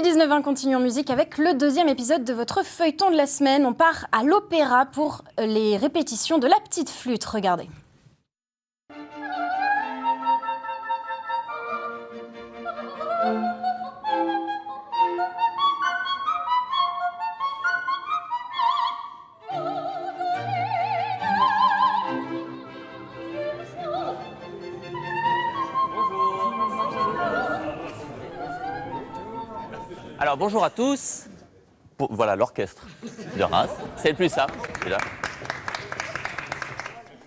19h, continue en musique avec le deuxième épisode de votre feuilleton de la semaine. On part à l'opéra pour les répétitions de La Petite Flûte. Regardez. Alors bonjour à tous. Voilà l'orchestre de Reims, c'est le plus simple déjà.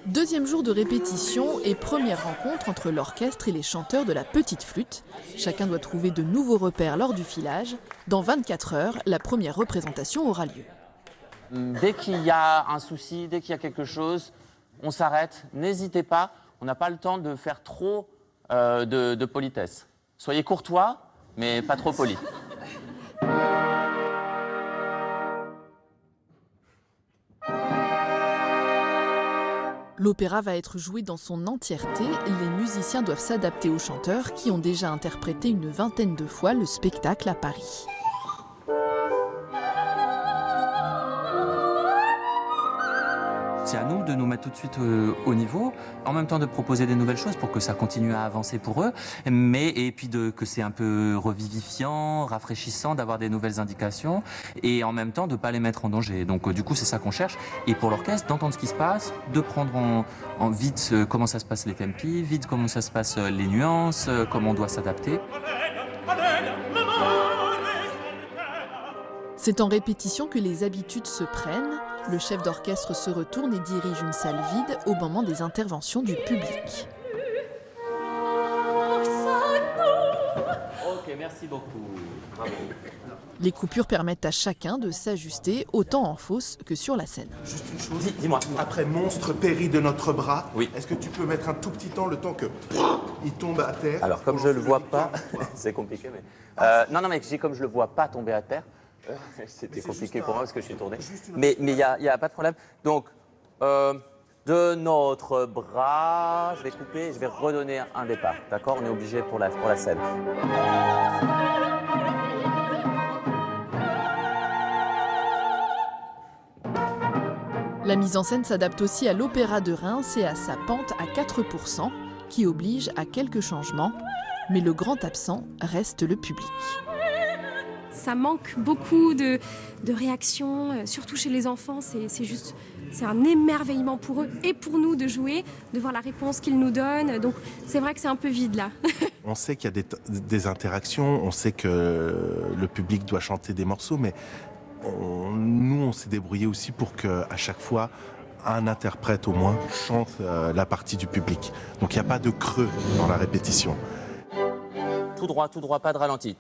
Deuxième jour de répétition et première rencontre entre l'orchestre et les chanteurs de La Petite Flûte. Chacun doit trouver de nouveaux repères lors du filage. Dans 24 heures, la première représentation aura lieu. Dès qu'il y a un souci, dès qu'il y a quelque chose, on s'arrête. N'hésitez pas, on n'a pas le temps de faire trop de politesse. Soyez courtois, mais pas trop polis. L'opéra va être joué dans son entièreté. Les musiciens doivent s'adapter aux chanteurs qui ont déjà interprété une vingtaine de fois le spectacle à Paris. C'est à nous de nous mettre tout de suite au niveau, en même temps de proposer des nouvelles choses pour que ça continue à avancer pour eux, et puis que c'est un peu revivifiant, rafraîchissant d'avoir des nouvelles indications, et en même temps de ne pas les mettre en danger. Donc du coup c'est ça qu'on cherche, et pour l'orchestre, d'entendre ce qui se passe, de prendre en vite comment ça se passe les tempi, vite comment ça se passe les nuances, comment on doit s'adapter. C'est en répétition que les habitudes se prennent. Le chef d'orchestre se retourne et dirige une salle vide au moment des interventions du public. Ok, merci beaucoup. Bravo. Les coupures permettent à chacun de s'ajuster autant en fosse que sur la scène. Juste une chose, Dis-moi. Après Monstre périt de notre bras, Oui. Est-ce que tu peux mettre un tout petit temps, le temps que il tombe à terre? Alors comme je le vois pas, c'est compliqué, mais non mais comme je le vois pas tomber à terre, c'était compliqué pour moi parce que je suis tourné. Mais il y a pas de problème. Donc de notre bras, je vais couper, je vais redonner un départ. D'accord? On est obligé pour la scène. La mise en scène s'adapte aussi à l'Opéra de Reims et à sa pente à 4%, qui oblige à quelques changements. Mais le grand absent reste le public. Ça manque beaucoup de réactions, surtout chez les enfants. C'est un émerveillement pour eux et pour nous de jouer, de voir la réponse qu'ils nous donnent. Donc c'est vrai que c'est un peu vide là. On sait qu'il y a des interactions, on sait que le public doit chanter des morceaux, mais nous on s'est débrouillé aussi pour qu'à chaque fois, un interprète au moins chante la partie du public. Donc il n'y a pas de creux dans la répétition. Tout droit, pas de ralenti.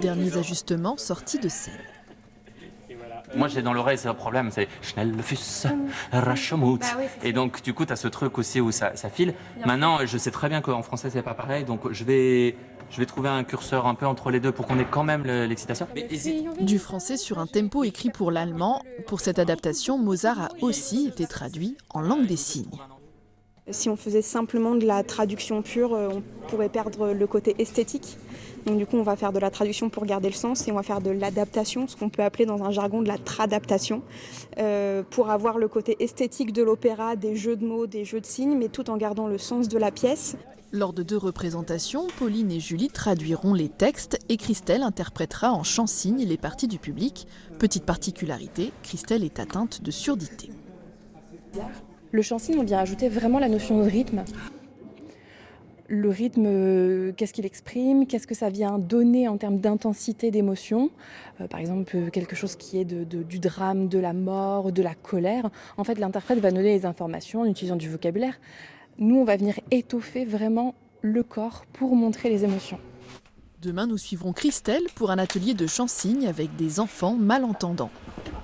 Derniers ajustements sortis de scène. Moi j'ai dans l'oreille, c'est un problème, c'est Schnellfuss, Rashomut. Bah oui, Et donc du coup tu as ce truc aussi où ça file. Maintenant je sais très bien qu'en français c'est pas pareil, donc je vais trouver un curseur un peu entre les deux pour qu'on ait quand même l'excitation. Mais Du français sur un tempo écrit pour l'allemand. Pour cette adaptation, Mozart a aussi été traduit en langue des signes. Si on faisait simplement de la traduction pure, on pourrait perdre le côté esthétique. Donc du coup, on va faire de la traduction pour garder le sens et on va faire de l'adaptation, ce qu'on peut appeler dans un jargon de la tradaptation, pour avoir le côté esthétique de l'opéra, des jeux de mots, des jeux de signes, mais tout en gardant le sens de la pièce. Lors de 2 représentations, Pauline et Julie traduiront les textes et Christelle interprétera en chant-signe les parties du public. Petite particularité, Christelle est atteinte de surdité. Le chant-signe, on vient ajouter vraiment la notion de rythme. Le rythme, qu'est-ce qu'il exprime? Qu'est-ce que ça vient donner en termes d'intensité d'émotion? Par exemple, quelque chose qui est du drame, de la mort, de la colère. En fait, l'interprète va donner les informations en utilisant du vocabulaire. Nous, on va venir étoffer vraiment le corps pour montrer les émotions. Demain, nous suivrons Christelle pour un atelier de chant-signe avec des enfants malentendants.